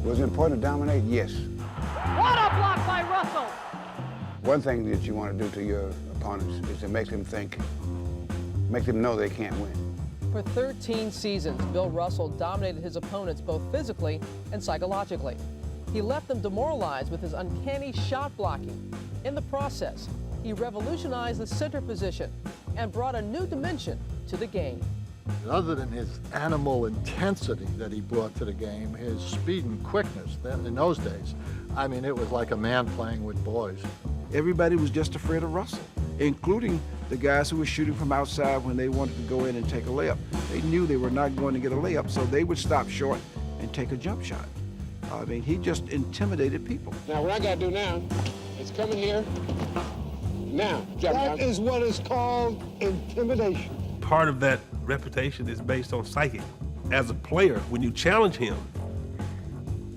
Was it important to dominate? Yes. What a block by Russell! One thing that you want to do to your opponents is to make them think, make them know they can't win. For 13 seasons, Bill Russell dominated his opponents both physically and psychologically. He left them demoralized with his uncanny shot blocking. In the process, he revolutionized the center position and brought a new dimension to the game. Other than his animal intensity that he brought to the game, his speed and quickness in those days, I mean, it was like a man playing with boys. Everybody was just afraid of Russell, including the guys who were shooting from outside when they wanted to go in and take a layup. They knew they were not going to get a layup, so they would stop short and take a jump shot. I mean, he just intimidated people. Now, what I got to do now is come in here. Now, that is what is called intimidation. Part of that reputation is based on psychic. As a player, when you challenge him,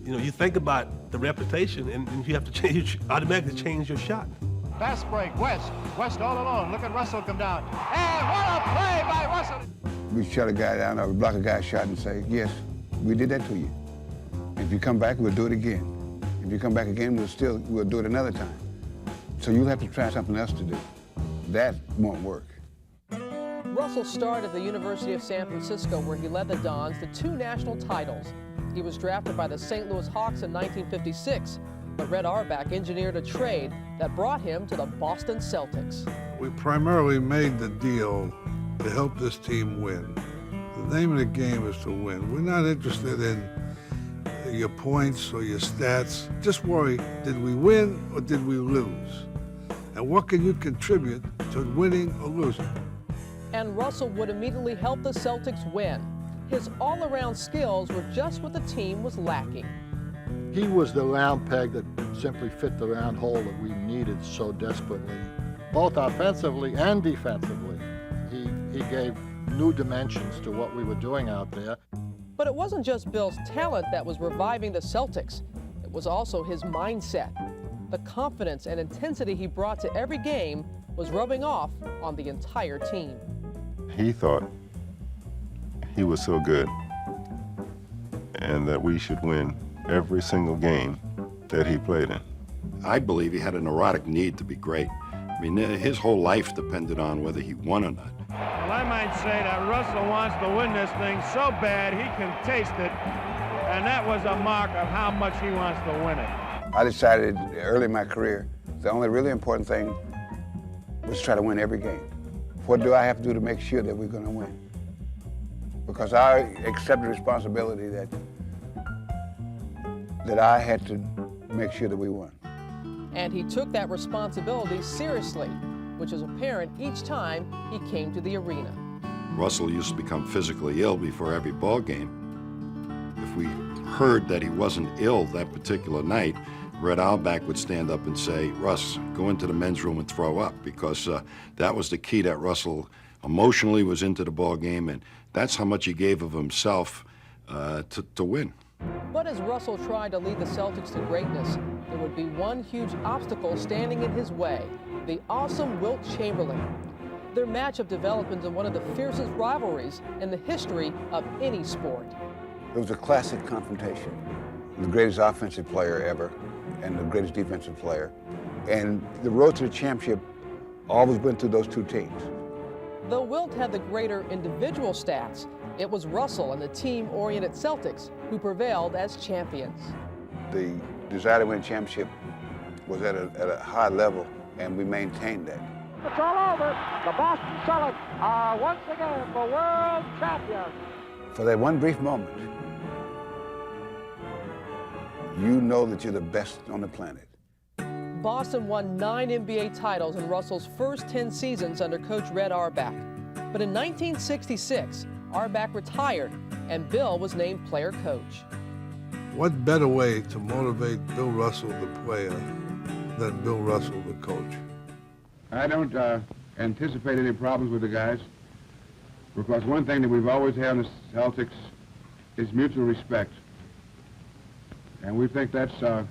you know, you think about the reputation and you have to automatically change your shot. Fast break, West all alone. Look at Russell come down. And what a play by Russell! We shut a guy down or block a guy's shot and say, yes, we did that to you. If you come back, we'll do it again. If you come back again, we'll do it another time. So you'll have to try something else to do. That won't work. Russell started at the University of San Francisco, where he led the Dons to 2 national titles. He was drafted by the St. Louis Hawks in 1956, but Red Auerbach engineered a trade that brought him to the Boston Celtics. We primarily made the deal to help this team win. The name of the game is to win. We're not interested in your points or your stats. Just worry, did we win or did we lose? And what can you contribute to winning or losing? And Russell would immediately help the Celtics win. His all-around skills were just what the team was lacking. He was the round peg that simply fit the round hole that we needed so desperately, both offensively and defensively. He gave new dimensions to what we were doing out there. But it wasn't just Bill's talent that was reviving the Celtics. It was also his mindset. The confidence and intensity he brought to every game was rubbing off on the entire team. He thought he was so good and that we should win every single game that he played in. I believe he had a neurotic need to be great. I mean, his whole life depended on whether he won or not. Well, I might say that Russell wants to win this thing so bad he can taste it, and that was a mark of how much he wants to win it. I decided early in my career, the only really important thing was try to win every game. What do I have to do to make sure that we're going to win? Because I accepted responsibility that I had to make sure that we won. And he took that responsibility seriously, which is apparent each time he came to the arena. Russell used to become physically ill before every ball game. If we heard that he wasn't ill that particular night, Red Auerbach would stand up and say, Russ, go into the men's room and throw up, because that was the key that Russell emotionally was into the ball game, and that's how much he gave of himself to win. But as Russell tried to lead the Celtics to greatness, there would be one huge obstacle standing in his way, the awesome Wilt Chamberlain. Their matchup developed into one of the fiercest rivalries in the history of any sport. It was a classic confrontation. The greatest offensive player ever and the greatest defensive player. And the road to the championship always went through those two teams. Though Wilt had the greater individual stats, it was Russell and the team-oriented Celtics who prevailed as champions. The desire to win a championship was at a high level, and we maintained that. It's all over. The Boston Celtics are once again the world champions. For that one brief moment, you know that you're the best on the planet. Boston won 9 NBA titles in Russell's first 10 seasons under coach Red Auerbach. But in 1966, Auerbach retired and Bill was named player coach. What better way to motivate Bill Russell, the player, than Bill Russell, the coach? I don't anticipate any problems with the guys, because one thing that we've always had in the Celtics is mutual respect. And we think that's the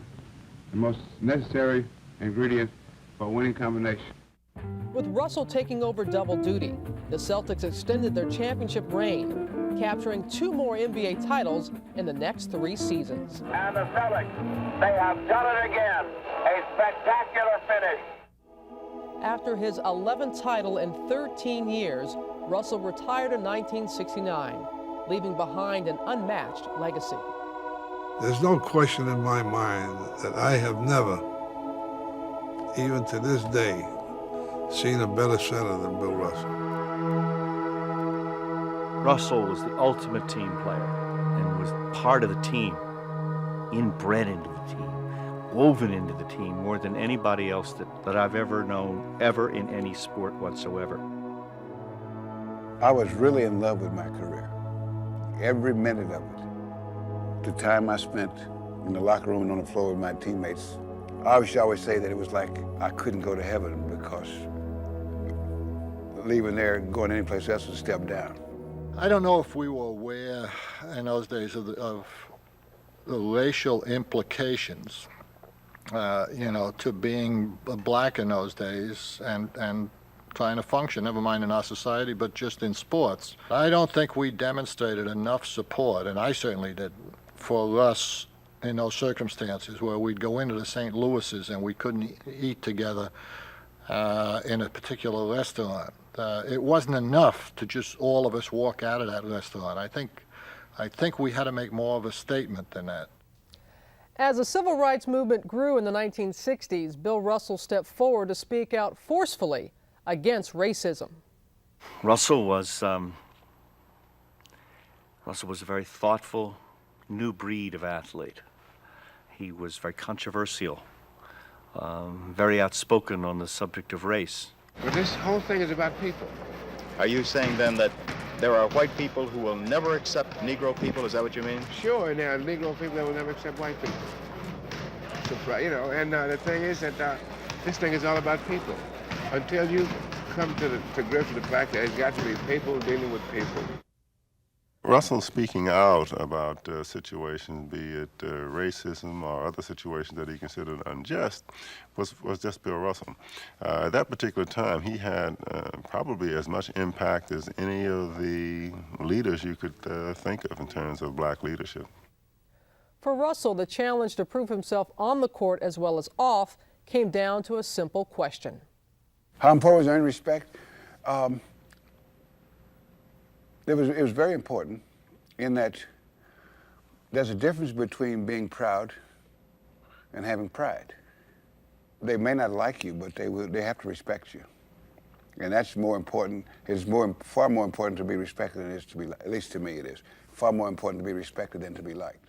most necessary ingredient for a winning combination. With Russell taking over double duty, the Celtics extended their championship reign. capturing 2 more NBA titles in the next 3 seasons. And the Celtics, they have done it again. A spectacular finish. After his 11th title in 13 years, Russell retired in 1969, leaving behind an unmatched legacy. There's no question in my mind that I have never, even to this day, seen a better center than Bill Russell. Russell was the ultimate team player and was part of the team, inbred into the team, woven into the team more than anybody else that I've ever known, ever in any sport whatsoever. I was really in love with my career, every minute of it. The time I spent in the locker room and on the floor with my teammates, I always say that it was like I couldn't go to heaven because leaving there and going anyplace else was a step down. I don't know if we were aware in those days of the racial implications, to being black in those days and trying to function, never mind in our society, but just in sports. I don't think we demonstrated enough support, and I certainly did, for us in those circumstances where we'd go into the St. Louis's and we couldn't eat together in a particular restaurant. It wasn't enough to just all of us walk out of that restaurant. I think we had to make more of a statement than that. As the civil rights movement grew in the 1960s, Bill Russell stepped forward to speak out forcefully against racism. Russell was a very thoughtful, new breed of athlete. He was very controversial, very outspoken on the subject of race. But this whole thing is about people. Are you saying then that there are white people who will never accept Negro people? Is that what you mean? Sure, and there are Negro people that will never accept white people. And the thing is that this thing is all about people. Until you come to grips with the fact that it's got to be people dealing with people. Russell speaking out about situations, be it racism or other situations that he considered unjust, was just Bill Russell. At that particular time, he had probably as much impact as any of the leaders you could think of in terms of black leadership. For Russell, the challenge to prove himself on the court as well as off came down to a simple question. How important was earning respect? It was very important in that there's a difference between being proud and having pride. They may not like you, but they have to respect you. And that's more important. It's far more important to be respected than it is to be liked. At least to me it is. Far more important to be respected than to be liked.